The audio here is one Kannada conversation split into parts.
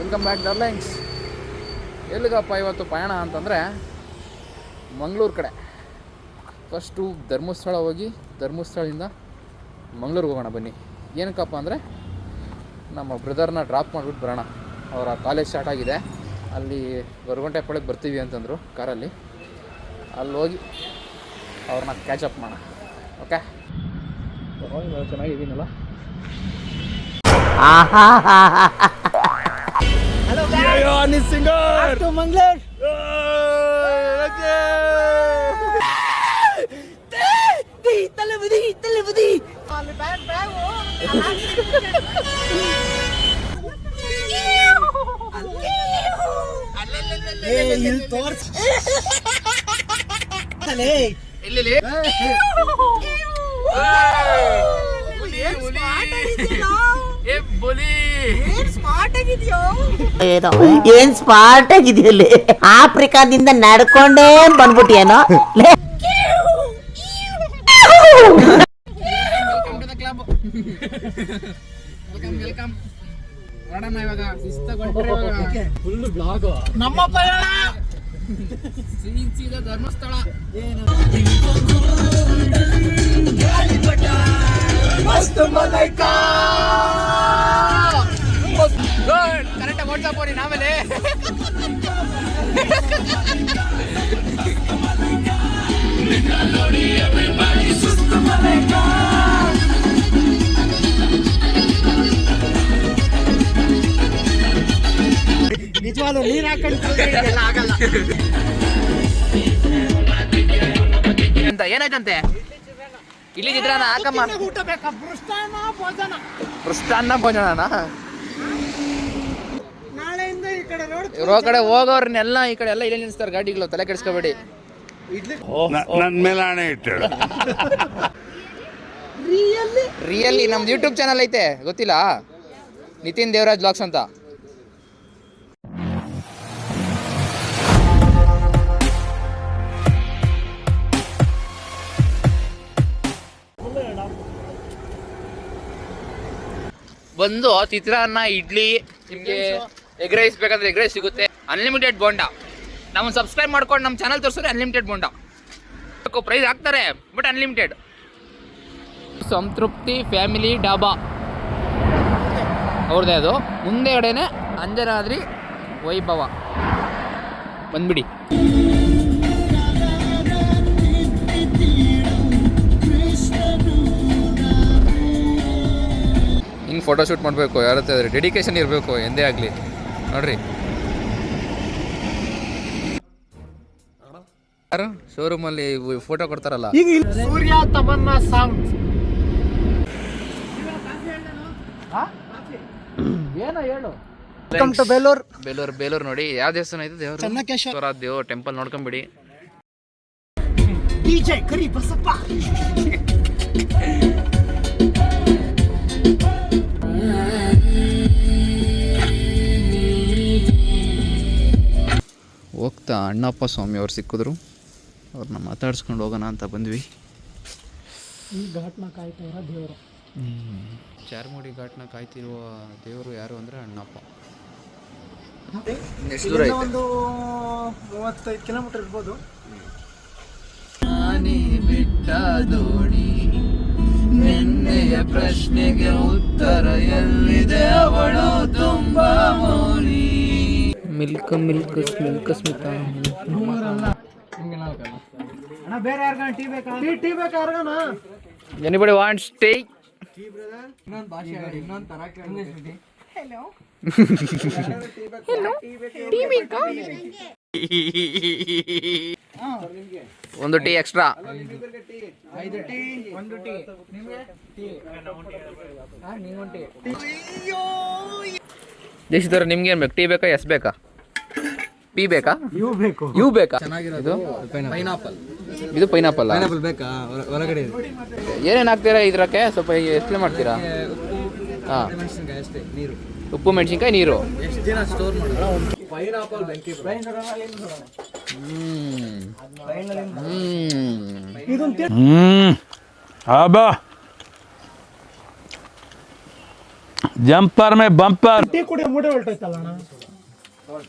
Welcome back darlings. ಎಲ್ಲಿಗಪ್ಪ ಇವತ್ತು ಪಯಣ ಅಂತಂದರೆ ಮಂಗಳೂರು ಕಡೆ. ಫಸ್ಟು ಧರ್ಮಸ್ಥಳ ಹೋಗಿ ಧರ್ಮಸ್ಥಳದಿಂದ ಮಂಗಳೂರಿಗೆ ಹೋಗೋಣ ಬನ್ನಿ. ಏನಕ್ಕಪ್ಪ ಅಂದರೆ ನಮ್ಮ ಬ್ರದರ್ನ ಡ್ರಾಪ್ ಮಾಡಿಬಿಟ್ಟು ಬರೋಣ. ಅವರ ಕಾಲೇಜ್ ಸ್ಟಾರ್ಟ್ ಆಗಿದೆ, ಅಲ್ಲಿ ಗೊರಗುಂಟೆಪಾಳ್ಯಕ್ಕೆ ಬರ್ತೀವಿ ಅಂತಂದರು ಕಾರಲ್ಲಿ. ಅಲ್ಲಿ ಹೋಗಿ ಅವ್ರನ್ನ ಕ್ಯಾಚಪ್ ಮಾಡೋಣ. Okay, ಚೆನ್ನಾಗಿದ್ದೀನಲ್ಲ. Hello guys, singer to Mangalore. Talabudi. Hey, you torch. Hey, ಇಲ್ಲಿ ಏನ್ ಸ್ಮಾರ್ಟ್ ಆಗಿದೆಯಲ್ಲಿ. ಆಫ್ರಿಕಾದಿಂದ ನಡ್ಕೊಂಡೇ ಬಂದ್ಬಿಟ್ಟಿಯೇನೋ. ನಮ್ಮ ಪಯಣ ಸೀದಾ ಧರ್ಮಸ್ಥಳ. ಕರೆಕ್ಟಾಗಿ ವಾಟ್ಸಪ್ ಮಾಡಿ ಆಮೇಲೆ ನಿಜವಾಗ್ಲೂ ನೀರ್ ಹಾಕೊಂಡು ಆಗಲ್ಲ. ಅಂತ ಏನಾಯ್ತಂತೆ? ಇಲ್ಲಿ ಚಿತ್ರಾನ್ನ ಹಾಕಮ್ಮ. ಊಟ ಬೇಕಾ? ಪೃಷ್ಟಾನ್ನ ಭೋಜನನಾ? ನಾಳೆಯಿಂದ ಈ ಕಡೆ ಇರೋ ಕಡೆ ಹೋಗೋರ್ನೆಲ್ಲ ಈ ಕಡೆ ಎಲ್ಲ ಇಲ್ಲೇ ನಿಲ್ಲಿಸ್ತಾರೆ ಗಾಡಿಗಳು, ತಲೆ ಕೆಡಿಸ್ಕೋಬೇಡಿ. ನನ್ನ ಮೇಲೆ ಹಣೆ ಇಟ್ಟಳು. ರಿಯಲಿ ನಮ್ದು ಯೂಟ್ಯೂಬ್ ಚಾನಲ್ ಐತೆ, ಗೊತ್ತಿಲ್ಲ? ನಿತಿನ್ ದೇವರಾಜ್ ಬ್ಲಾಗ್ಸ್ ಅಂತ. ಬಂದು ಚಿತ್ರಾನ್ನ, ಇಡ್ಲಿ, ನಿಮಗೆ ಎಗ್ ರೈಸ್ ಬೇಕಾದ್ರೆ ಎಗ್ ರೈಸ್ ಸಿಗುತ್ತೆ. ಅನ್ಲಿಮಿಟೆಡ್ ಬೋಂಡಾ. ನಮ್ಮನ್ನು ಸಬ್ಸ್ಕ್ರೈಬ್ ಮಾಡ್ಕೊಂಡು ನಮ್ಮ ಚಾನಲ್ ತೋರಿಸಿದ್ರೆ ಅನ್ಲಿಮಿಟೆಡ್ ಬೋಂಡಾ ಪ್ರೈಸ್ ಹಾಕ್ತಾರೆ, ಬಟ್ ಅನ್ಲಿಮಿಟೆಡ್. ಸಂತೃಪ್ತಿ ಫ್ಯಾಮಿಲಿ ಡಾಬಾ ಅವ್ರದ್ದೇ ಅದು. ಮುಂದೆಗಡೆನೆ ಅಂಜನಾದ್ರಿ ವೈಭವ. ಬಂದ್ಬಿಡಿ. ಹಿಂಗೆ ಫೋಟೋಶೂಟ್ ಮಾಡಬೇಕು, ಯಾರತ್ತೆ ಆದರೆ ಡೆಡಿಕೇಶನ್ ಇರಬೇಕು ಎಂದೇ ಆಗಲಿ. ನೋಡ್ರಿ ಯಾರು ಶೋರೂಮಲ್ಲಿ ಫೋಟೋ ಕೊಡ್ತಾರಲ್ಲ. ಸೂರ್ಯ ತಮನ್ನಾ ಸಾಂಗ್. ಏನೋ ಹೇಳು. ವೆಲ್ಕಮ್ ಟು ಬೇಲೂರು ನೋಡಿ. ಯಾವ ದೇವಸ್ಥಾನ ಇದೆ? ದೇವರು ಚೆನ್ನಕೇಶ್ವರ ದೇವ್ರ ಟೆಂಪಲ್ ನೋಡ್ಕೊಂಬಿಡಿ. ಡಿಜೆ ಕರಿ ಬಸಪ್ಪ. ಹೋಗ್ತಾ ಅಣ್ಣಪ್ಪ ಸ್ವಾಮಿ ಅವ್ರು ಸಿಕ್ಕಿದ್ರು, ಅವ್ರನ್ನ ಮಾತಾಡ್ಸ್ಕೊಂಡು ಹೋಗೋಣ ಅಂತ ಬಂದ್ವಿ. ಈ ಘಾಟ್ನ ಕಾಯ್ತಾ ದೇವರು. ಚಾರ್ಮುಡಿ ಘಾಟ್ನ ಕಾಯ್ತಿರುವ ದೇವರು ಯಾರು ಅಂದರೆ ಅಣ್ಣಪ್ಪ. ಒಂದು 35 ಕಿಲೋಮೀಟರ್ ಇರ್ಬೋದು. ಬಿಟ್ಟ ದೋಣಿ ನಿನ್ನೆಯ ಪ್ರಶ್ನೆಗೆ ಉತ್ತರ ಎಲ್ಲಿದೆ, ಅವಳು ತುಂಬಾ ಮೌನಿ. ಮಿಲ್ಕ್ ಸ್ಮಿತ. ಅಣ್ಣ ಬೇರೆ ಯಾರ್ಗಣ ಟೀ ಬೇಕಾ? ಟೀ ಬೇಕಾ ಯಾರ್ಗಣ? Anybody wants tea? Tea brother. ಇನ್ನೊಂದು ಭಾಷೆ ಇನ್ನೊಂದು ತರ ಕೇಳಿ. ಹೆಲೋ ಟೀ ಬೇಕಾ? ಒಂದು ಟೀ ಎಕ್ಸ್ಟ್ರಾ. 5 tea, 1 tea. ನಿಮಗೆ ಟೀ. ನೀವೊಂದು ಟೀ. ದೇಶದವ್ರು ನಿಮ್ಗೆ ಏನು ಬೇಕು? ಟೀ ಬೇಕಾ, ಎಸ್ ಬೇಕಾ, ಪಿ ಬೇಕಾ, ಯು ಬೇಕಾ? ಚೆನ್ನಾಗಿರೋದು ಪೈನಾಪಲ್. ಇದು ಪೈನಾಪಲ್ ಬೇಕಾ? ಹೊರಗಡೆ ಏನೇನು ಹಾಕ್ತೀರಾ ಇದಕ್ಕೆ? ಸ್ವಲ್ಪ ಎಕ್ಸ್ಪ್ಲೇನ್ ಮಾಡ್ತೀರಾ? ಹಾಂ, ಉಪ್ಪು ಮೆಣಸಿನ್ಕಾಯಿ ನೀರು. ಎಷ್ಟು ದಿನ ಸ್ಟೋರ್ ಮಾಡೋದು? ಪೈನಾಪಲ್ ಬೆಂಕಿ. जंपर में बम्पर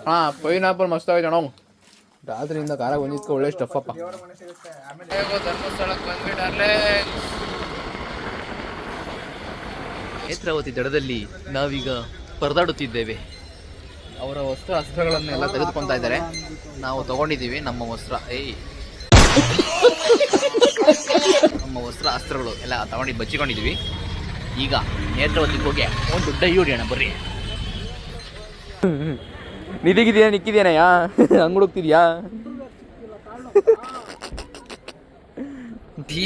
ಹಾಂ ಪೈನಾಪಲ್ ಮಸ್ತಾಗೈತೆ ಅಣ್ಣ. ರಾತ್ರಿಯಿಂದ ಖಾರ ಬಂದಿದ್ಕೆ ಒಳ್ಳೆ ಸ್ಟಫಪ್ಪ. ಧರ್ಮಸ್ಥಳಕ್ಕೆ ಬಂದ್ಬಿಟ್ಟಾರ್ಲೆ. ನೇತ್ರಾವತಿ ದಡದಲ್ಲಿ ನಾವೀಗ ಪರದಾಡುತ್ತಿದ್ದೇವೆ. ಅವರ ವಸ್ತ್ರ ಅಸ್ತ್ರಗಳನ್ನೆಲ್ಲ ತೆಗೆದುಕೊಳ್ತಾ ಇದ್ದಾರೆ. ನಾವು ತಗೊಂಡಿದ್ದೀವಿ ನಮ್ಮ ವಸ್ತ್ರ. ನಮ್ಮ ವಸ್ತ್ರ ಅಸ್ತ್ರಗಳು ಎಲ್ಲ ತಗೊಂಡು ಬಚ್ಚಿಕೊಂಡಿದ್ದೀವಿ. ಈಗ ನೇತ್ರಾವತಿಗೆ ಹೋಗಿ ಒಂದು ಡೈ ಹೊಡಿಯೋಣ ಬರ್ರಿ. ನಿಧಿಗಿದೆಯಾ ನಿಕ್ಕಿದೇನಯ್ಯ ಹಂಗುಡುಕ್ತಿದ್ಯಾ?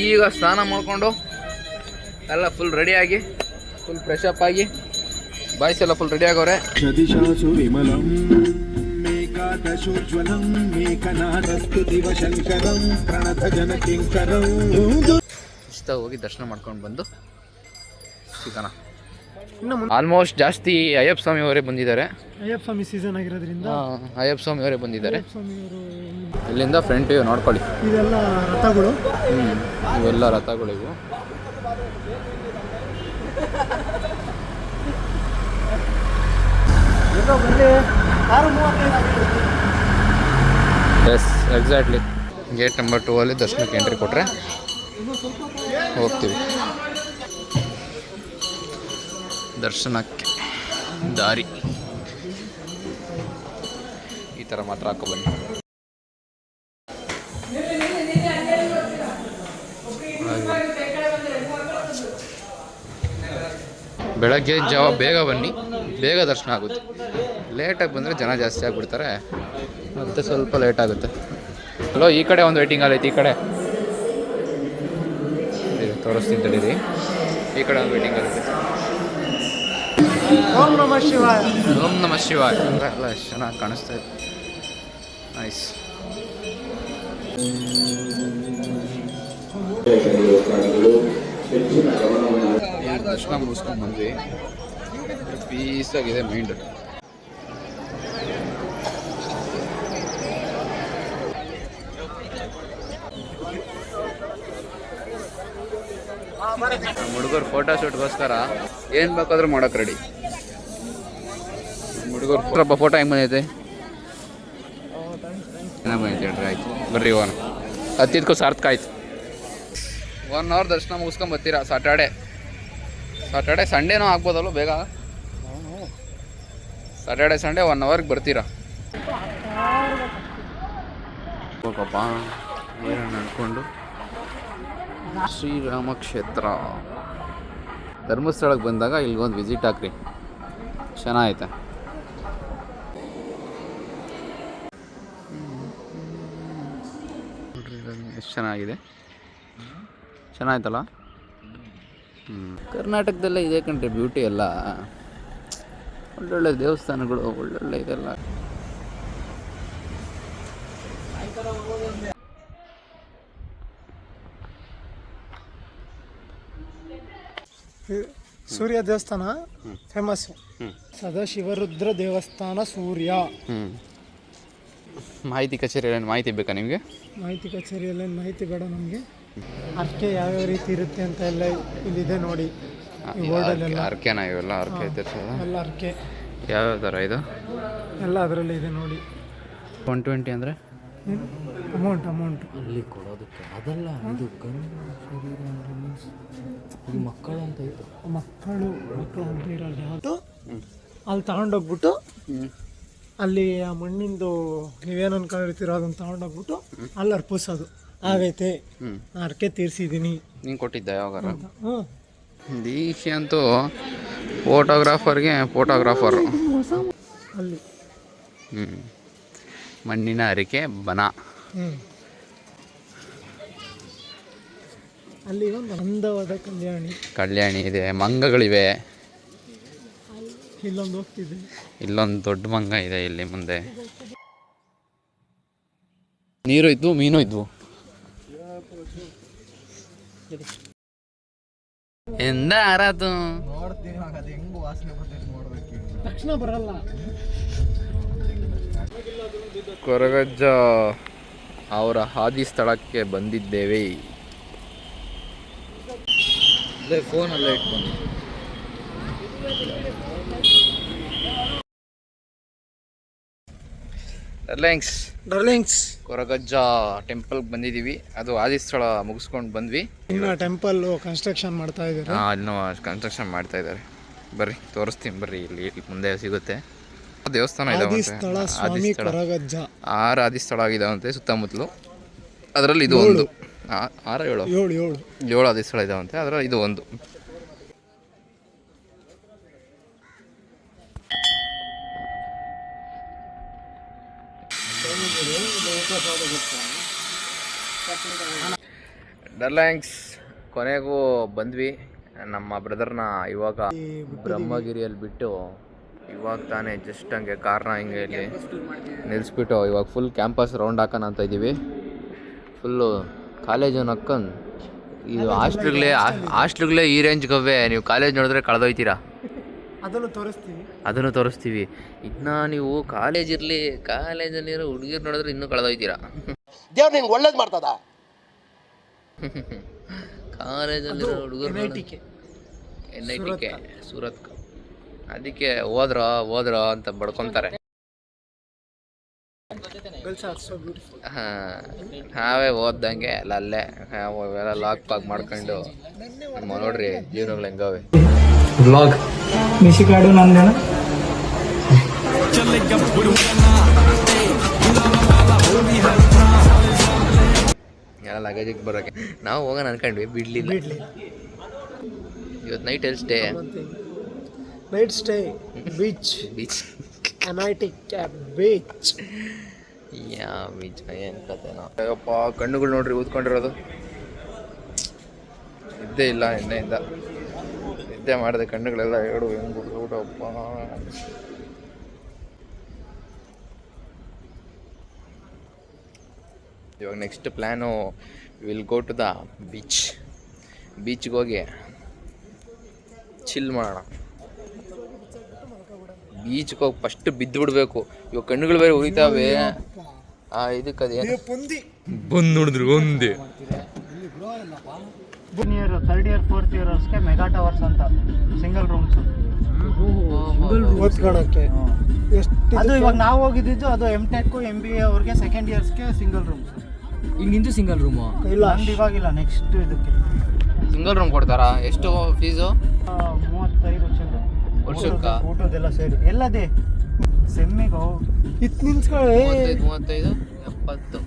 ಈಗ ಸ್ನಾನ ಮಾಡಿಕೊಂಡು ಎಲ್ಲ ಫುಲ್ ರೆಡಿಯಾಗಿ ಫುಲ್ ಫ್ರೆಶ್ ಅಪ್ ಆಗಿ ಬಾಯ್ಸ್ ಎಲ್ಲ ಫುಲ್ ರೆಡಿ ಆಗವ್ರೆ. ಇಷ್ಟ ಹೋಗಿ ದರ್ಶನ ಮಾಡ್ಕೊಂಡು ಬಂದು ಸಿಗೋಣ. ಆಲ್ಮೋಸ್ಟ್ ಜಾಸ್ತಿ ಅಯ್ಯಪ್ಪ ಸ್ವಾಮಿ ಅವರೇ ಬಂದಿದ್ದಾರೆ. ಅಯ್ಯಪ್ಪ ಸ್ವಾಮಿ ಸೀಸನ್ ಆಗಿರೋದ್ರಿಂದ ಅಯ್ಯಪ್ಪ ಸ್ವಾಮಿ ಅವರೇ ಬಂದಿದ್ದಾರೆ. ಇಲ್ಲಿಂದ ಫ್ರಂಟ್ ವ್ಯೂ ನೋಡ್ಕೊಳ್ಳಿ. ಇದೆಲ್ಲ ರಥಗಳು. ಇವೆಲ್ಲ ರಥಗಳು ಇವು. Yes exactly. ಗೇಟ್ ನಂಬರ್ 2 ಅಲ್ಲಿ ದರ್ಶನಕ್ಕೆ ಎಂಟ್ರಿ ಕೊಟ್ಟರೆ ಹೋಗ್ತೀವಿ. ದರ್ಶನಕ್ಕೆ ದಾರಿ ಈ ಥರ ಮಾತ್ರ ಹಾಕೋ ಬನ್ನಿ. ಬೆಳಗ್ಗೆ ಜಾವ ಬೇಗ ಬನ್ನಿ, ಬೇಗ ದರ್ಶನ ಆಗುತ್ತೆ. ಲೇಟಾಗಿ ಬಂದರೆ ಜನ ಜಾಸ್ತಿ ಆಗಿಬಿಡ್ತಾರೆ, ಮತ್ತೆ ಸ್ವಲ್ಪ ಲೇಟ್ ಆಗುತ್ತೆ. ಹಲೋ, ಈ ಕಡೆ ಒಂದು ವೇಟಿಂಗ್ ಹಾಲ್ ಐತಿ. ಈ ಕಡೆ ತೋರಿಸ್ತೀನಿ ತಡೀರಿ. ಈ ಕಡೆ ಒಂದು ವೇಟಿಂಗ್ ಹಾಲ್ ಐತಿ. ಓಂ ನಮಃ ಶಿವಾಯ. ಓಂ ನಮಃ ಶಿವಾಯ. ಎಲ್ಲ ಎಷ್ಟು ಚೆನ್ನಾಗಿ ಕಾಣಿಸ್ತಾ ಇದೆ. ನೈಸ್. ದರ್ಶನ ಮುಗಿಸ್ಕೊಂಡು ಬಂದ್ವಿ. ಪೀಸಾಗಿದೆ ಮೈಂಡ್. ಹುಡುಗರು ಫೋಟೋ ಶೂಟ್ಗೋಸ್ಕರ ಏನು ಬೇಕಾದ್ರೂ ಮಾಡೋಕೆ ರೆಡಿ. ಹುಡುಗರು ಫೋಟೋ ಹೆಂಗೆ ಬಂದೈತೆ? ಚೆನ್ನಾಗಿ ಬಂದೈತೆ ಹೇಳ್ರಿ. ಆಯ್ತು ಬರ್ರಿ, ಹೋಗೋಣ. ಹತ್ತಿದ್ಕೂ ಸಾರ್ಥಕ ಆಯ್ತು. 1 ಅವರ್ ದರ್ಶನ ಮುಗಿಸ್ಕೊಂಡು ಬರ್ತೀರಾ. ಸಾಟರ್ಡೆ ಸಂಡೇನೂ ಆಗ್ಬೋದಲ್ವ ಬೇಗ? ಸಾಟರ್ಡೆ ಸಂಡೇ 1 ಅವರ್ಗೆ ಬರ್ತೀರಾ. ಹೋಗಪ್ಪ, ಏನು ನಡ್ಕೊಂಡು ಶ್ರೀರಾಮ ಕ್ಷೇತ್ರ ಧರ್ಮಸ್ಥಳಕ್ಕೆ ಬಂದಾಗ ಇಲ್ಲಿಗೊಂದು ವಿಸಿಟ್ ಹಾಕ್ರಿ, ಚೆನ್ನಾಗೈತೆ. ಎಷ್ಟು ಚೆನ್ನಾಗಿದೆ, ಚೆನ್ನಾಯ್ತಲ್ಲ. ಕರ್ನಾಟಕದಲ್ಲೇ ಇದೆ ಕಣ್ರಿ ಬ್ಯೂಟಿ ಎಲ್ಲ. ಒಳ್ಳೊಳ್ಳೆ ದೇವಸ್ಥಾನಗಳು, ಒಳ್ಳೊಳ್ಳೆ ಇದೆಲ್ಲ. ಸೂರ್ಯ ದೇವಸ್ಥಾನ ಫೇಮಸ್. ಸದಾಶಿವರುದ್ರ ದೇವಸ್ಥಾನ ಸೂರ್ಯ. ಮಾಹಿತಿ ಕಚೇರಿಯಲ್ಲಿ ಮಾಹಿತಿ ಬೇಕಾ ನಿಮಗೆ? ಮಾಹಿತಿ ಕಚೇರಿಯಲ್ಲಿ ಮಾಹಿತಿ ಬೇಡ ನಮಗೆ. ಅರ್ಕೆ ಯಾವ್ಯಾವ ರೀತಿ ಇರುತ್ತೆ ಅಂತ ಎಲ್ಲ ಇಲ್ಲಿದೆ ನೋಡಿ. ಅರ್ಕೆನಾ ಇವೆಲ್ಲ? ಅರ್ಕೆ ಎಲ್ಲ ಅರ್ಕೆ ಯಾವ್ಯಾವ ಥರ ಇದು ಎಲ್ಲ ಅದರಲ್ಲಿ ಇದೆ ನೋಡಿ. 120 ಅಂದರೆ ಅಮೌಂಟ್ ಅಲ್ಲಿ ಕೊಡೋದಕ್ಕೆ ಅದಲ್ಲ, ಇದು ಇದು ಮಕ್ಕಳು ಅಂತ ಇತ್ತು. ಮಕ್ಕಳು ಅಂತ ಇರೋದು ಯಾವುದು ಅಲ್ಲಿ ತಗೊಂಡೋಗ್ಬಿಟ್ಟು ಅಲ್ಲಿ ಆ ಮಣ್ಣಿಂದು ನೀವೇನು ಅನ್ಕೊಂಡಿರ್ತೀರೋ ಅದನ್ನು ತಗೊಂಡೋಗ್ಬಿಟ್ಟು ಅಲ್ಲಿ ಅರ್ಪಿಸೋದು. ಆಗೈತೆ, ಅರ್ಕೆ ತೀರ್ಸಿದ್ದೀನಿ. ನೀನು ಕೊಟ್ಟಿದ್ದ ಯಾವಾಗಾರ? ಹ್ಞೂ. ದೀಕ್ಷೆ ಅಂತೂ ಫೋಟೋಗ್ರಾಫರ್ಗೆ ಫೋಟೋಗ್ರಾಫರು. ಅಲ್ಲಿ ಮಣ್ಣಿನ ಅರಿಕೆ ಬನ. ಅಲ್ಲಿ ಒಂದು ಅಂದವಾದ ಕಲ್ಯಾಣಿ ಇದೆ, ಮಂಗಗಳಿವೆ. ಇಲ್ಲೊಂದು ಹೋಗ್ತಿದೆ, ಇಲ್ಲೊಂದು ದೊಡ್ಡ ಮಂಗ ಇದೆ ಇಲ್ಲಿ ಮುಂದೆ. ನೀರು ಇದ್ವು, ಮೀನು ಇದ್ವು. ಎಂದ ಆರಾತು ತಕ್ಷಣ ಬರಲ್ಲ. ಕೊರಗಜ್ಜ ಅವರ ಹಾದಿ ಸ್ಥಳಕ್ಕೆ ಬಂದಿದ್ದೇವೆ. ಫೋನಲ್ಲೇ ಇಟ್ಕೊಂಡು ಡರ್ಲಿಂಗ್ಸ್ ಕೊರಗಜ್ಜ ಟೆಂಪಲ್ಗೆ ಬಂದಿದ್ದೀವಿ. ಅದು ಆದಿಸ್ಥಳ ಮುಗಿಸ್ಕೊಂಡು ಬಂದ್ವಿ. ಇನ್ನು ಟೆಂಪಲ್ ಕನ್ಸ್ಟ್ರಕ್ಷನ್ ಮಾಡ್ತಾ ಇದ್ದಾರೆ. ಇನ್ನೂ ಕನ್ಸ್ಟ್ರಕ್ಷನ್ ಮಾಡ್ತಾ ಇದ್ದಾರೆ. ಬರ್ರಿ ತೋರಿಸ್ತೀನಿ ಬರ್ರಿ, ಇಲ್ಲಿ ಮುಂದೆ ಸಿಗುತ್ತೆ. ದೇವಸ್ಥಾನ ಆದಿಸ್ಥಳ ಸ್ವಾಮಿ ಕೊರಗಜ್ಜ 6 ಆದಿಸ್ಥಳ ಆಗಿದಾವಂತೆ ಸುತ್ತಮುತ್ತಲು. ಅದರಲ್ಲಿ ಇದು ಒಂದು 7 ಆದಿಸ್ಥಳ ಇದಾವಂತೆ, ಅದರಲ್ಲಿ ಇದು ಒಂದು. ಡರ್ಲ್ಯಾಂಗ್ಸ್ ಕೊನೆಗೂ ಬಂದ್ವಿ. ನಮ್ಮ ಬ್ರದರ್ನ ಇವಾಗ ಬ್ರಹ್ಮಗಿರಿಯಲ್ಲಿ ಬಿಟ್ಟು ಇವಾಗ ತಾನೇ ಜಸ್ಟ್ ಹಂಗೆ ಕಾರ್ನ ಹಿಂಗೆ ಇಲ್ಲಿ ನಿಲ್ಲಿಸ್ಬಿಟ್ಟು ಇವಾಗ ಫುಲ್ ಕ್ಯಾಂಪಸ್ ರೌಂಡ್ ಹಾಕೋಣ ಅಂತ ಇದ್ದೀವಿ. ಫುಲ್ಲು ಕಾಲೇಜು ನಕ್ಕಂದು ಇದು ಹಾಸ್ಟ್ಲುಗಳೇ ಈ ರೇಂಜ್ಗವೆ. ನೀವು ಕಾಲೇಜ್ ನೋಡಿದ್ರೆ ಕಳೆದೋಯ್ತೀರಾ. ಅದನ್ನು ತೋರಿಸ್ತೀವಿ. ಇನ್ನು ನೀವು ಕಾಲೇಜಲ್ಲಿರೋ ಹುಡುಗಿರು ನೋಡಿದ್ರೆ ಇನ್ನೂ ಕಳೆದೋಯ್ತೀರಾ. ದೇವ್ರು ನಿನ್ಗೆ ಒಳ್ಳೇದು ಮಾಡ್ತದ. ಕಾಲೇಜಲ್ಲಿರೋ ಹುಡುಗರು NITK ಸೂರತ್. ಅದಕ್ಕೆ ಹೋದ್ರ ಅಂತ ಬಡ್ಕೊತಾರೆ. ನಾವೇ ಓದ್ದಂಗೆ ಅಲ್ಲೇ ಅವೆಲ್ಲ ಲಾಕ್ ಪಾಕ್ ಮಾಡ್ಕೊಂಡು ನೋಡ್ರಿ ಜೀವನಗಳು ಹೆಂಗವೆ. ಮಿಶಿಕಾಡು ನಂದೇನ ಎಲ್ಲ ಲಗೇಜಿಗೆ ಬರೋಕ್ಕೆ ನಾವು ಹೋಗೋಣ ಅನ್ಕೊಂಡ್ವಿ, ಬಿಡ್ಲಿಲ್ಲ. ಇವತ್ತು ನೈಟ್ ಎಲ್ಲಿ stay? Beach beach beach beach ಏನು ಕತೆನೋ. ಅಯ್ಯಪ್ಪ ಕಣ್ಣುಗಳು ನೋಡ್ರಿ ಊದ್ಕೊಂಡಿರೋದು. ನಿದ್ದೆ ಇಲ್ಲ ಎಣ್ಣೆಯಿಂದ. ನಿದ್ದೆ ಮಾಡಿದೆ ಕಣ್ಣುಗಳೆಲ್ಲ ಹೇಳು ಹೆಂಗೆ ಊಟಪ್ಪ. ಇವಾಗ next plan will go to the ಬೀಚ್ಗೆ ಹೋಗಿ ಚಿಲ್ ಮಾಡೋಣ. ಬೀಚ್ಗೆ ಹೋಗಿ ಫಸ್ಟ್ ಬಿದ್ದು ಬಿಡಬೇಕು. ಇವಾಗ ಕಣ್ಣುಗಳು ಬೇರೆ ಉರಿತಾವೆ. ಇದಕ್ಕೆ ಅದೇನು ಬಂದು ನೋಡಿದ್ರು ಒಂದೇ. ಥರ್ಡ್ ಇಯರ್ 4th ಇಯರ್ಸ್ಗೆ ಮೆಗಾ ಟವರ್ಸ್ ಅಂತ ಸಿಂಗಲ್ ರೂಮ್ಸ್ ಓದ್ಕೊಳ್ಳೋಕ್ಕೆ. ಅದು ಇವಾಗ ನಾವು ಹೋಗಿದ್ದು ಅದು M.Tech MBA ಅವ್ರಿಗೆ ಸೆಕೆಂಡ್ ಇಯರ್ಸ್ಗೆ ಸಿಂಗಲ್ ರೂಮ್ಸ್. ಈಗ ನಿಂದು ಸಿಂಗಲ್ ರೂಮು ಇಲ್ಲ ಇವಾಗಿಲ್ಲ, ನೆಕ್ಸ್ಟ್ ಇದಕ್ಕೆ ಸಿಂಗಲ್ ರೂಮ್ ಕೊಡ್ತಾರಾ? ಎಷ್ಟು ಫೀಸು? 35 ವರ್ಷಕ್ಕೆ ಊಟದೆಲ್ಲ ಸೇರಿ ಎಲ್ಲದೇ ಸೆಮ್ಮಿಗೆ ಇತ್ತು ನಿಂತ್ಕೊಳ್ಳಿ. 35 70.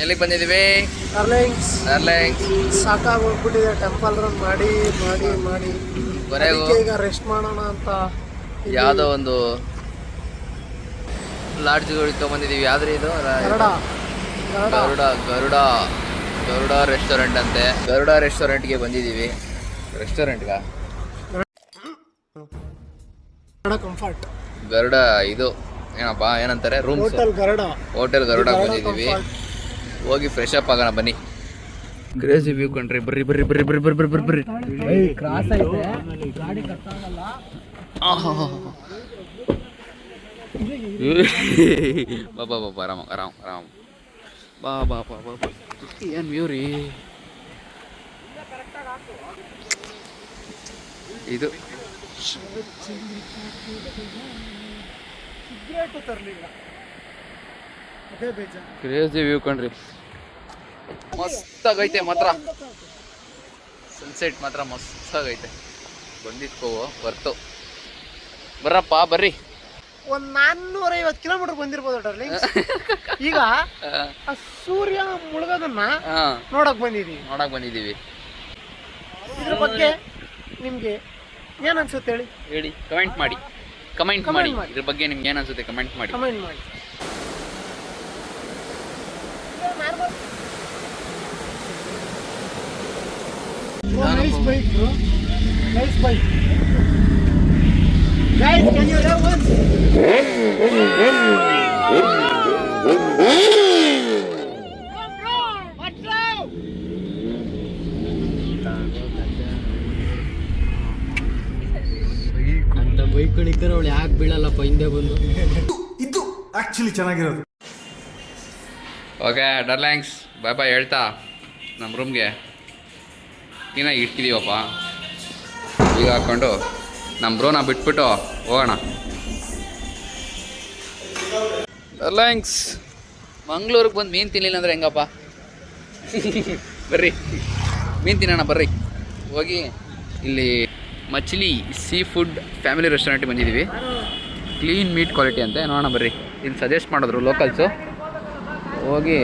ಎಲ್ಲಿಗೆ ಬಂದಿದ್ದೀವಿ? ಡರ್ಲಿಂಗ್ಸ್ ಸಾಕಾಗಿ ಹೋಗ್ಬಿಟ್ಟಿದೆ. ಟೆಂಪಲ್ ರನ್ ಮಾಡಿ ಮಾಡಿ ಮಾಡಿ ಈಗ ರೆಸ್ಟ್ ಮಾಡೋಣ ಅಂತ ಯಾವುದೋ ಒಂದು ಲಾಡ್ಜ್ಗೆ ಬಂದಿದ್ದೀವಿ. ಯಾವ್ದು ಇದು? ಗರುಡ ರೆಸ್ಟೋರೆಂಟ್ ಅಂತೆ. ಗರುಡ ರೆಸ್ಟೋರೆಂಟ್ಗೆ ಬಂದಿದ್ದೀವಿ. ರೆಸ್ಟೋರೆಂಟ್ಗ ಕಂಫರ್ಟ್ ಗರುಡ ಇದು ಏನಪ್ಪ ಏನಂತಾರೆ ರೂಮ್? ಹೋಟೆಲ್ ಗರುಡ ಬಂದಿದ್ದೀವಿ. ಹೋಗಿ ಫ್ರೆಶ್ ಅಪ್ ಆಗೋಣ ಬನ್ನಿ. ಕ್ರೇಜಿ ವ್ಯೂ ಕಂಡ್ರಿ. ಬರ್ರಿ ಬರ್ರಿ ಬರ್ರಿ ಬರ್ರಿ ಬರ್ರಿ ಬರ್ರಿ ಬರ್ರಿ ಬರ್ರಿ. ಕ್ರಾಸ್ ಐತೆ ಗಾಡಿ ಕಟ್ಟಾಗಲ್ಲ. ಬಾ ಬಾ ಬಾ ಆರಾಮ ಆರಾಮ್ ಆರಾಮ್ ಬಾ ಬಾ ಬಾ ಬಾ ಬಾ. ಏನು ವ್ಯೂ ರೀ ಇದು. ಕ್ರೇಜಿ ವ್ಯೂ ಕಣ್ರಿ. ಮಸ್ತಾಗೈತೆ ಮಾತ್ರ. ಸನ್ಸೆಟ್ ಮಾತ್ರ ಮಸ್ತಾಗೈತೆ. ಬಂದಿತ್ಕೋ ಬರ್ತು. ಬರ್ರಪ್ಪ ಬರ್ರಿ. ಒಂದು 450 ಕಿಲೋಮೀಟರ್ ಬಂದಿರ್ಬೋದು ಡರ್ಲಿಂಗ್. ಈಗ ಆ ಸೂರ್ಯ ಮುಳುಗೋದನ್ನ ನೋಡಕ್ ಬಂದಿದ್ದೀವಿ. ಇದ್ರ ಬಗ್ಗೆ ನಿಮ್ಗೆ ಏನ್ ಅನ್ಸುತ್ತೆ ಹೇಳಿ ಕಮೆಂಟ್ ಮಾಡಿ. ಇದ್ರ ಬಗ್ಗೆ ನಿಮ್ಗೆ ಏನ್ ಅನ್ಸುತ್ತೆ ಕಮೆಂಟ್ ಮಾಡಿ. Nice bike, bro. Nice bike. Guys, can you have one? ಅಂತ ಬೈಕ್ಗಳಿದ್ದರೆ ಅವಳು ಯಾಕೆ ಬೀಳಲ್ಲಪ್ಪ ಹಿಂದೆ ಬಂದು. ಇದು ಆಕ್ಚುಲಿ ಚೆನ್ನಾಗಿರೋದು. ಓಕೆ ಡರ್ಲ್ಯಾಂಗ್ಸ್ ಬಾಯ್ ಬಾಯ್ ಹೇಳ್ತಾ ನಮ್ಮ ರೂಮ್ಗೆ ಇಟ್ಟಿದ್ದೀವಪ್ಪ. ಈಗ ಹಾಕ್ಕೊಂಡು ನಮ್ಮ ಬ್ರೋನ ಬಿಟ್ಬಿಟ್ಟು ಹೋಗೋಣ. ರಿಲಯನ್ಸ್ ಮಂಗ್ಳೂರಿಗೆ ಬಂದು ಮೀನು ತಿನ್ನಲಿಲ್ಲ ಅಂದರೆ ಹೆಂಗಪ್ಪ? ಬರ್ರಿ ಮೀನು ತಿನ್ನೋಣ ಬರ್ರಿ. ಹೋಗಿ ಇಲ್ಲಿ ಮಚ್ಲಿ ಸೀ ಫುಡ್ ಫ್ಯಾಮಿಲಿ ರೆಸ್ಟೋರೆಂಟಿಗೆ ಬಂದಿದ್ದೀವಿ. ಕ್ಲೀನ್ ಮೀಟ್ ಕ್ವಾಲಿಟಿ ಅಂತೆ, ನೋಡೋಣ ಬರ್ರಿ. ಇಲ್ಲಿ ಸಜೆಸ್ಟ್ ಮಾಡಿದ್ರು ಲೋಕಲ್ಸು, ಹೋಗಿ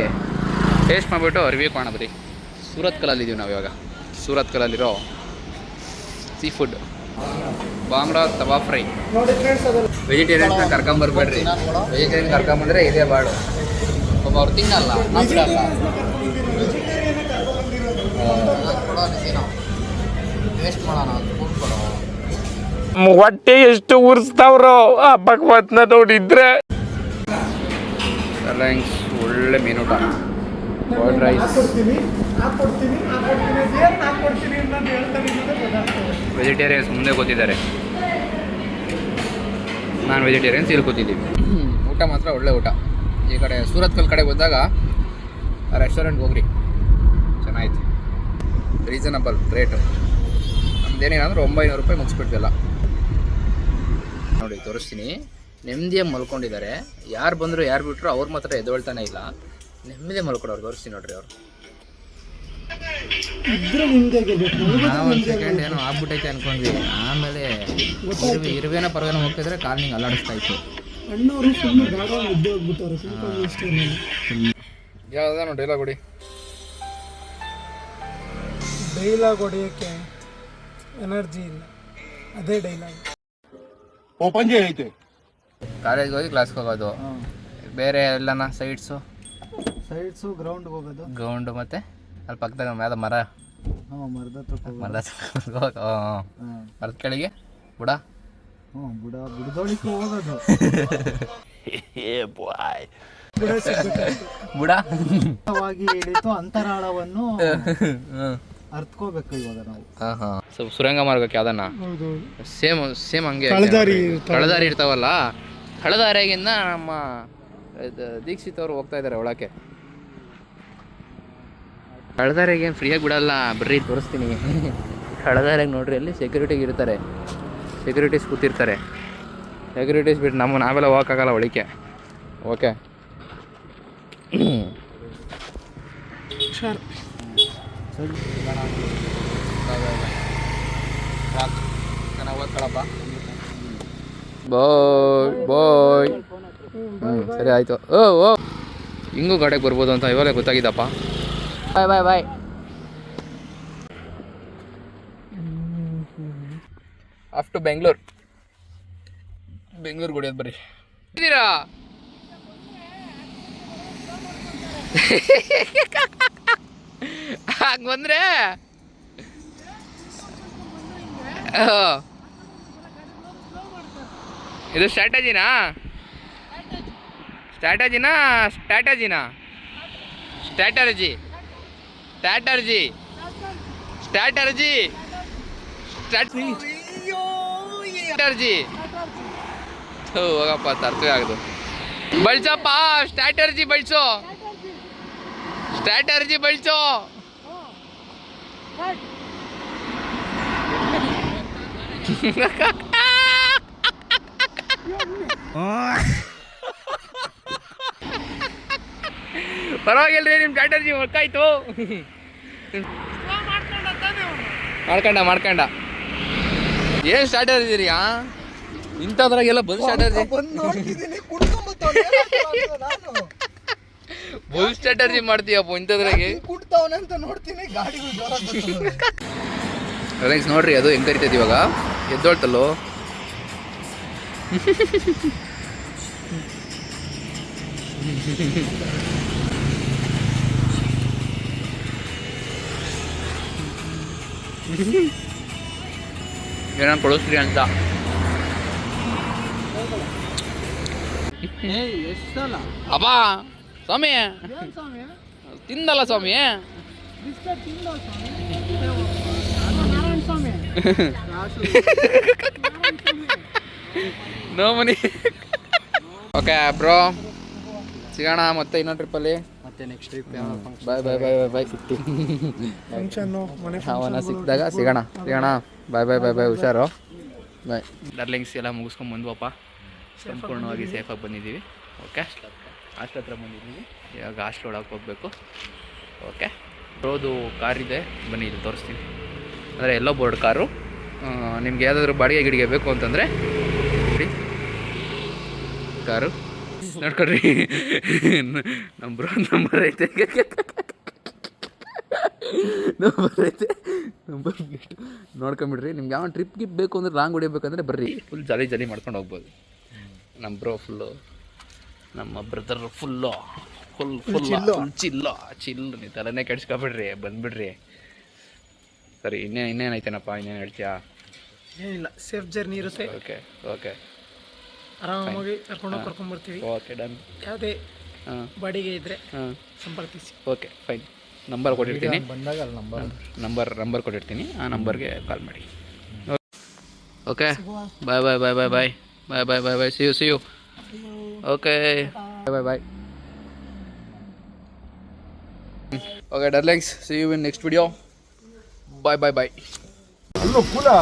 ಟೇಸ್ಟ್ ಮಾಡಿಬಿಟ್ಟು ರಿವ್ಯೂ ಮಾಡೋಣ ಬರ್ರಿ. ಸೂರತ್ ಕಲಲ್ಲಿದ್ದೀವಿ ನಾವು ಇವಾಗ. ಸೂರತ್ ಕಲಲ್ಲಿರೋ ಸೀ ಫುಡ್ ಬಾಂಗ್ಡಾ ತವಾ ಫ್ರೈ. ವೆಜಿಟೇರಿಯನ್ಸ್ನ ಕರ್ಕೊಂಬರ್ಬೇಡ್ರಿ, ವೆಜಿಟೇರಿಯನ್ ಕರ್ಕೊಂಬಂದರೆ ಇದೇ ಬಾಡು. ಒಬ್ಬ ಅವ್ರು ತಿನ್ನಲ್ಲ, ನಾವು ಬಿಡಲ್ಲ. ಟೇಸ್ಟ್ ಮಾಡೋಣ, ಫುಡ್ ಕೊಡೋ. ಹೊಟ್ಟೆ ಎಷ್ಟು ಉರ್ಸ್ತಾವ್ರೋ ಆ ಭಗವತ್ನ ನೋಡಿದ್ರೆ. ರಿಲಯನ್ಸ್ ಒಳ್ಳೆ ಮೀನೂಟ, ಬಾಯ್ಲ್ಡ್ ರೈಸ್. ವೆಜಿಟೇರಿಯನ್ಸ್ ಮುಂದೆ ಕೂತಿದ್ದಾರೆ, ನಾನು ವೆಜಿಟೇರಿಯನ್ಸ್ ಇಲ್ಲಿ ಕೂತಿದ್ದೀವಿ. ಊಟ ಮಾತ್ರ ಒಳ್ಳೆ ಊಟ. ಈ ಕಡೆ ಸೂರತ್ ಕಲ್ ಕಡೆ ಬಂದಾಗ ಆ ರೆಸ್ಟೋರೆಂಟ್ಗೆ ಹೋಗ್ರಿ, ಚೆನ್ನಾಗಿತ್ತು. Reasonable rate. ನಮ್ದೇನಿಲ್ಲ ಅಂದ್ರೆ 900 ರೂಪಾಯಿ ಮುಗಿಸ್ಬಿಡ್ತಿಲ್ಲ. ನೋಡಿ ತೋರಿಸ್ತೀನಿ. ನೆಮ್ಮದಿಯಾಗಿ ಮಲ್ಕೊಂಡಿದ್ದಾರೆ. ಯಾರು ಬಂದರು ಯಾರು ಬಿಟ್ಟರು ಅವ್ರು ಮಾತ್ರ ಎದ್ದೇಳ್ತಾನೆ ಇಲ್ಲ, ನೆಮ್ಮದಿ ಮಲ್ಕೊಡೋರು. ತೋರಿಸ್ತೀನಿ ನೋಡ್ರಿ ಅವರು. ನಾವು ಒಂದು ಸೆಕೆಂಡ್ ಏನೋ ಆಗ್ಬಿಟ್ಟೈತೆ ಅನ್ಕೊಂಡ್ವಿ, ಆಮೇಲೆ ಇರುವೇನ ಪರವೇನ ಹೋಗ್ತಿದ್ರೆ ಕಾಲ್ ನಿಂಗೆ ಅಲ್ಲಾಡಿಸ್ತಾ ಇತ್ತು. ಯಾವ್ದ ನೋಡಿ ಡೈಲಾಗ್ ಹೊಡಿ. ಡೈಲಾಗ್ ಹೊಡಿಯೋಕ್ಕೆ ಎನರ್ಜಿ ಇಲ್ಲ, ಅದೇ ಡೈಲಾಗ್. ಓಪನ್ ಜೆ ಐತೆ. ಕಾಲೇಜ್ಗೆ ಹೋಗಿ ಕ್ಲಾಸ್ಗೆ ಹೋಗೋದು, ಬೇರೆ ಎಲ್ಲನ ಸೈಡ್ಸು ಗ್ರೌಂಡ್ಗೆ ಹೋಗೋದು. ಗ್ರೌಂಡು ಮತ್ತು ಅಲ್ಲಿ ಪಕ್ಕದಾಗ ಯಾವ್ದು ಮರ, ಮರದ ಮರದ ಕೆಳಗೆ ಬುಡ, ಬುಡದೊಳಿಗೆ ಹೋಗೋದು. ಬುಡ ಹೇಳಿತು ಅಂತರಾಳವನ್ನು ಅರ್ಥಕೋಬೇಕು ಇವಾಗ ನಾವು. ಸ್ವಲ್ಪ ಸುರಂಗ ಮಾರ್ಗಕ್ಕೆ ಯಾವ್ದನ್ನ ಸೇಮ್ ಹಂಗೆ ಕಳದಾರಿ ಇರ್ತಾವಲ್ಲ, ಕಳದಾರಿಯಾಗಿಂದ ನಮ್ಮ ದೀಕ್ಷಿತ್ ಅವರು ಹೋಗ್ತಾ ಇದ್ದಾರೆ ಒಳಕ್ಕೆ. ಕಳದಾರಿಯಾಗ ಏನು ಫ್ರೀಯಾಗಿ ಬಿಡಲ್ಲ, ಬರ್ರಿ ತೋರಿಸ್ತೀನಿ. ಕಳದಾರಿಯಾಗ ನೋಡ್ರಿ, ಅಲ್ಲಿ ಸೆಕ್ಯೂರಿಟಿಗೆ ಇರ್ತಾರೆ, ಸೆಕ್ಯೂರಿಟೀಸ್ ಕೂತಿರ್ತಾರೆ. ಸೆಕ್ಯೂರಿಟೀಸ್ ಬಿಟ್ಟು ನಾವೆಲ್ಲ ಹೋಗೋಕ್ಕಾಗಲ್ಲ ಒಳಕ್ಕೆ. ಓಕೆ ಬಾಯ್ ಬಾಯ್. ಸರಿ ಆಯಿತು. ಓ ಹಿಂಗೂ ಗಾಡಿಗೆ ಬರ್ಬೋದು ಅಂತ ಇವಾಗಲೇ ಗೊತ್ತಾಗಿದ್ದಪ್ಪ. ಬಾಯ್ bye bye. Of to Bengaluru ಹೊಡಿಯೋದು ಬರ್ರಿ. ಇದ್ದೀರಾ ಹಂಗೆ ಬಂದರೆ ಇದು ಸ್ಟ್ರಾಟಜಿನಾ ಸ್ಟ್ರಾಟಜಿನಾ ಸ್ಟ್ರಾಟಜಿನಾ ಸ್ಟ್ರಾಟರ್ಜಿ ಸ್ಟ್ರಾಟರ್ಜಿ ಸ್ಟ್ರಾಟರ್ಜಿ ಸ್ಟ್ರಾಟರ್ಜಿ ಹೋಗಪ್ಪ ತರ್ತವೇ ಆಗೋದು. ಬಳಸಪ್ಪ ಸ್ಟ್ರಾಟರ್ಜಿ ಬಳಸು, ಸ್ಟ್ರಾಟರ್ಜಿ ಬಳಸು. ಪರವಾಗಿಲ್ರಿ, ನಿಮ್ಮ ಸ್ಟ್ರಾಟರ್ಜಿ ವರ್ಕಾಯ್ತು. ಮಾಡ್ಕೊಂಡ ಏನು ಸ್ಟ್ರಾಟರ್ಜಿ ರೀ? ಇಂಥದ್ರಾಗೆಲ್ಲ ಬಂದು ಸ್ಟ್ರಾಟರ್ಜಿ ಬುಲ್ ಸ್ಟ್ರಾಟರ್ಜಿ ಮಾಡ್ತೀಯಪ್ಪ ಇಂಥದ್ರಾಗೆ. ರಿಲಯನ್ಸ್ ನೋಡ್ರಿ, ಅದು ಹೆಂಗೆ ಕರಿತೈತಿ ಇವಾಗ, ಎದ್ದೋಳ್ತಲ್ಲೋ. ಏನೋ ಕೊಡಿಸ್ರಿ ಅಂತ. ಅಬ್ಬಾ ಸ್ವಾಮಿ ತಿಂದಲ್ಲ ಸ್ವಾಮಿ. No money. ಓಕೆ ಬ್ರೋ, ಸಿಗೋಣ ಮತ್ತೆ ಇನ್ನೊಂದು ಟ್ರಿಪ್ಪಲ್ಲಿ. ಮತ್ತೆ next trip bye bye bye bye bye ಸಿಗ್ತೀವಿ ಫಂಕ್ಷನ್ನು ಮನೆ ಅವನ ಸಿಕ್ಕಿದಾಗ ಸಿಗೋಣ ಬಾಯ್ ಬಾಯ್ ಬಾಯ್ ಬಾಯ್ ಹುಷಾರು ಬಾಯ್. ಡಾರ್ಲಿಂಗ್ಸ್ ಎಲ್ಲ ಮುಗಿಸ್ಕೊಂಡು ಬಂದ್ವಪ್ಪ, ಸಂಪೂರ್ಣವಾಗಿ ಸೇಫಾಗಿ ಬಂದಿದ್ದೀವಿ. ಓಕೆ, ಹಾಸ್ಟೆಲ್ ಹತ್ರ ಬಂದಿದ್ದೀವಿ. ಇವಾಗ ಹಾಸ್ಟೆಲ್ ಒಳಗೆ ಹೋಗಬೇಕು. ಓಕೆ, ರೋದು ಕಾರಿದೆ, ಬನ್ನಿ ಇಲ್ಲಿ ತೋರಿಸ್ತೀನಿ. ಅಂದರೆ ಎಲ್ಲೋ ಬೋರ್ಡ್ ಕಾರು. ನಿಮ್ಗೆ ಯಾವುದಾದ್ರೂ ಬಾಡಿಗೆ ಗಿಡಿಗೆ ಬೇಕು ಅಂತಂದರೆ ಕಾರು ನೋಡ್ಕೊಡ್ರಿ. ನಂಬರ್ ಐತೆ ನಂಬರ್ ನೋಡ್ಕೊಂಬಿಡ್ರಿ. ನಿಮ್ಗೆ ಯಾವ ಟ್ರಿಪ್ ಗಿಪ್ ಬೇಕು ಅಂದ್ರೆ ಲಾಂಗ್ ಹೊಡಿಬೇಕಂದ್ರೆ ಬರ್ರಿ, ಫುಲ್ ಜಾಲಿ ಮಾಡ್ಕೊಂಡು ಹೋಗ್ಬೋದು. ನಮ್ಮ ಬ್ರೋ ಫುಲ್ಲು, ನಮ್ಮ ಬ್ರದರ್ ಫುಲ್ ಚಿಲ್ಲು. ನೀವು ತಲೆನೇ ಕೆಡ್ಸ್ಕೊಬಿಡ್ರಿ, ಬಂದುಬಿಡ್ರಿ. ಸರಿ, ಇನ್ನೇನೈತೇನಪ್ಪ, ಇನ್ನೇನು ಹೇಳ್ತೀಯಾ? ಏನಿಲ್ಲ, ಸೇಫ್ ಜರ್ನಿ ಇರುತ್ತೆ. ಓಕೆ ಆರಾಮಾಗಿ ಕರ್ಕೊಂಡ್ಬರ್ತೀವಿ. Okay, done. ಯಾವುದೇ ಬಾಡಿಗೆ ಇದ್ದರೆ ಸಂಪರ್ಕಿಸಿ. Okay, fine. ನಂಬರ್ ಕೊಟ್ಟಿರ್ತೀನಿ, ನಂಬರ್ ಕೊಟ್ಟಿರ್ತೀನಿ, ಆ ನಂಬರ್ಗೆ ಕಾಲ್ ಮಾಡಿ. Okay, bye bye bye bye bye bye bye bye bye see you. Okay, bye bye. Okay darlings, see you in next video. Bye bye bye. ಅಲ್ಲೋ ಫೋಟೋ